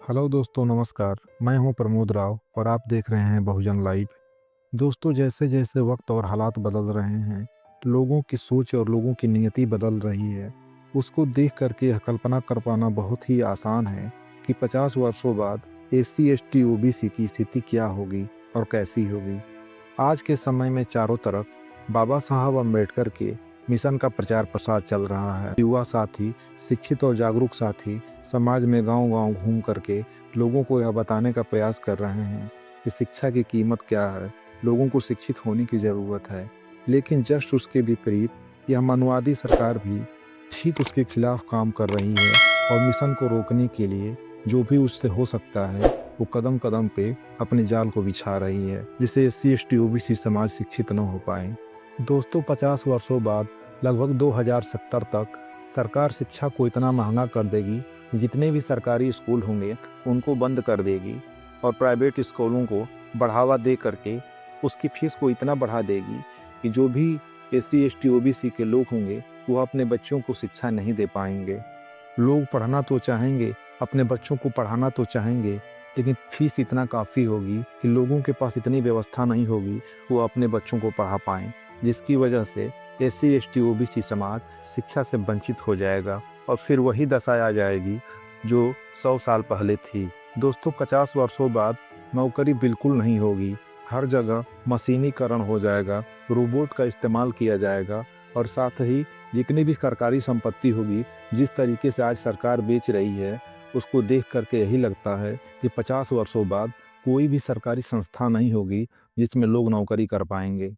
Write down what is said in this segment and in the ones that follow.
Hello दोस्तों, नमस्कार। मैं हूं प्रमोद राव और आप देख रहे हैं बहुजन लाइव। दोस्तों, जैसे जैसे वक्त और हालात बदल रहे हैं, लोगों की सोच और लोगों की नियति बदल रही है। उसको देख करके यह कल्पना कर पाना बहुत ही आसान है कि 50 वर्षों बाद एससी एसटी ओबीसी की स्थिति क्या होगी और कैसी होगी। आज के समय में चारों तरफ बाबा साहब अम्बेडकर के मिशन का प्रचार प्रसार चल रहा है। युवा साथी, शिक्षित और जागरूक साथी समाज में गांव-गांव घूम करके लोगों को यह बताने का प्रयास कर रहे हैं कि शिक्षा की कीमत क्या है, लोगों को शिक्षित होने की ज़रूरत है। लेकिन जस्ट उसके विपरीत यह मनवादी सरकार भी ठीक उसके खिलाफ काम कर रही है और मिशन को रोकने के लिए जो भी उससे हो सकता है वो कदम कदम पे अपने जाल को बिछा रही है, जिससे एससी एसटी ओबीसी समाज शिक्षित न हो पाए। दोस्तों, 50 वर्षों बाद लगभग 2070 तक सरकार शिक्षा को इतना महंगा कर देगी, जितने भी सरकारी स्कूल होंगे उनको बंद कर देगी और प्राइवेट स्कूलों को बढ़ावा दे करके उसकी फीस को इतना बढ़ा देगी कि जो भी एससी एसटी ओबीसी के लोग होंगे वो अपने बच्चों को शिक्षा नहीं दे पाएंगे। लोग पढ़ना तो चाहेंगे, अपने बच्चों को पढ़ाना तो चाहेंगे, लेकिन फीस इतना काफ़ी होगी कि लोगों के पास इतनी व्यवस्था नहीं होगी वो अपने बच्चों को पढ़ा पाएँ, जिसकी वजह से एससी एसटी ओबीसी समाज शिक्षा से वंचित हो जाएगा और फिर वही दशा आ जाएगी जो 100 साल पहले थी। दोस्तों, 50 वर्षों बाद नौकरी बिल्कुल नहीं होगी। हर जगह मशीनीकरण हो जाएगा, रोबोट का इस्तेमाल किया जाएगा और साथ ही जितनी भी सरकारी संपत्ति होगी, जिस तरीके से आज सरकार बेच रही है, उसको देख करके यही लगता है कि 50 वर्षों बाद कोई भी सरकारी संस्था नहीं होगी जिसमें लोग नौकरी कर पाएंगे।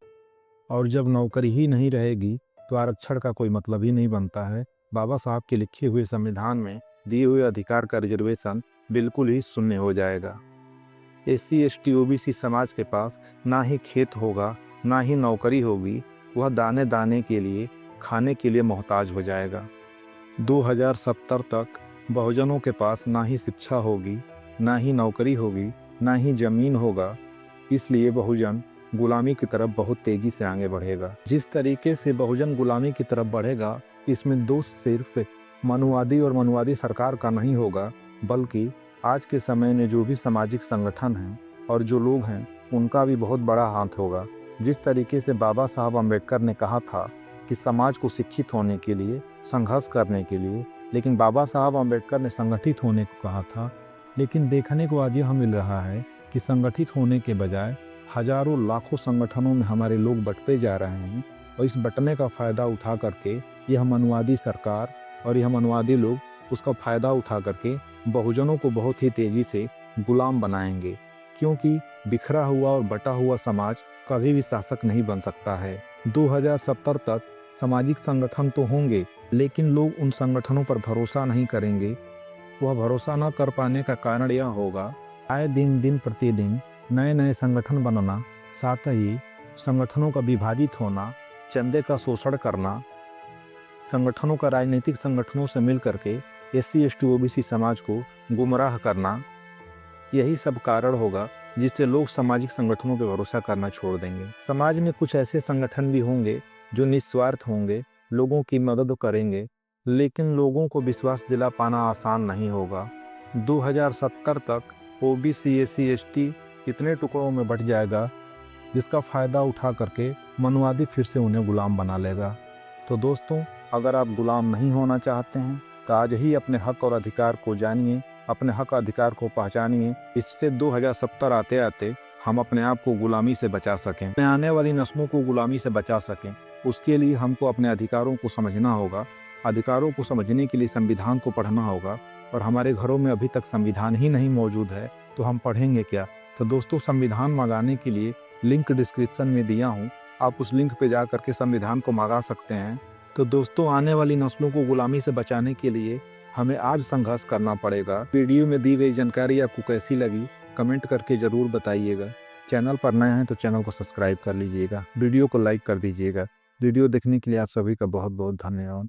और जब नौकरी ही नहीं रहेगी तो आरक्षण का कोई मतलब ही नहीं बनता है। बाबा साहब के लिखे हुए संविधान में दिए हुए अधिकार का रिजर्वेशन बिल्कुल ही शून्य हो जाएगा। एससी एसटी ओबीसी समाज के पास ना ही खेत होगा, ना ही नौकरी होगी। वह दाने दाने के लिए, खाने के लिए मोहताज हो जाएगा। 2070 तक बहुजनों के पास ना ही शिक्षा होगी, ना ही नौकरी होगी, ना ही जमीन होगा। इसलिए बहुजन गुलामी की तरफ बहुत तेजी से आगे बढ़ेगा। जिस तरीके से बहुजन गुलामी की तरफ बढ़ेगा, इसमें दोष सिर्फ मनुवादी और मनुवादी सरकार का नहीं होगा, बल्कि आज के समय में जो भी सामाजिक संगठन हैं और जो लोग हैं उनका भी बहुत बड़ा हाथ होगा। जिस तरीके से बाबा साहब अम्बेडकर ने कहा था कि समाज को शिक्षित होने के लिए, संघर्ष करने के लिए, लेकिन बाबा साहब अम्बेडकर ने संगठित होने को कहा था। लेकिन देखने को आज यह मिल रहा है कि संगठित होने के बजाय हजारों लाखों संगठनों में हमारे लोग बंटते जा रहे हैं और इस बंटने का फ़ायदा उठा करके यह मनवादी सरकार और यह मनवादी लोग उसका फ़ायदा उठा करके बहुजनों को बहुत ही तेज़ी से गुलाम बनाएंगे, क्योंकि बिखरा हुआ और बटा हुआ समाज कभी भी शासक नहीं बन सकता है। 2070 तक सामाजिक संगठन तो होंगे, लेकिन लोग उन संगठनों पर भरोसा नहीं करेंगे। वह भरोसा न कर पाने का कारण यह होगा, आए दिन दिन प्रतिदिन नए नए संगठन बनना, साथ ही संगठनों का विभाजित होना, चंदे का शोषण करना, संगठनों का राजनीतिक संगठनों से मिल करके एससी एसटी ओबीसी समाज को गुमराह करना, यही सब कारण होगा जिससे लोग सामाजिक संगठनों पर भरोसा करना छोड़ देंगे। समाज में कुछ ऐसे संगठन भी होंगे जो निस्वार्थ होंगे, लोगों की मदद करेंगे, लेकिन लोगों को विश्वास दिला पाना आसान नहीं होगा। 2070 तक ओबीसी एससी एसटी इतने टुकड़ों में बंट जाएगा जिसका फ़ायदा उठा करके मनवादी फिर से उन्हें गुलाम बना लेगा। तो दोस्तों, अगर आप गुलाम नहीं होना चाहते हैं तो आज ही अपने हक और अधिकार को जानिए, अपने हक अधिकार को पहचानिए। इससे 2070 आते आते हम अपने आप को गुलामी से बचा सकें, अपने आने वाली नस्लों को गुलामी से बचा सकें। उसके लिए हमको अपने अधिकारों को समझना होगा। अधिकारों को समझने के लिए संविधान को पढ़ना होगा, और हमारे घरों में अभी तक संविधान ही नहीं मौजूद है तो हम पढ़ेंगे क्या। तो दोस्तों, संविधान मंगाने के लिए लिंक डिस्क्रिप्शन में दिया हूँ, आप उस लिंक पे जा करके संविधान को मंगा सकते हैं। तो दोस्तों, आने वाली नस्लों को गुलामी से बचाने के लिए हमें आज संघर्ष करना पड़ेगा। वीडियो में दी गई जानकारी आपको कैसी लगी कमेंट करके ज़रूर बताइएगा। चैनल पर नए हैं तो चैनल को सब्सक्राइब कर लीजिएगा, वीडियो को लाइक कर दीजिएगा। वीडियो देखने के लिए आप सभी का बहुत बहुत धन्यवाद।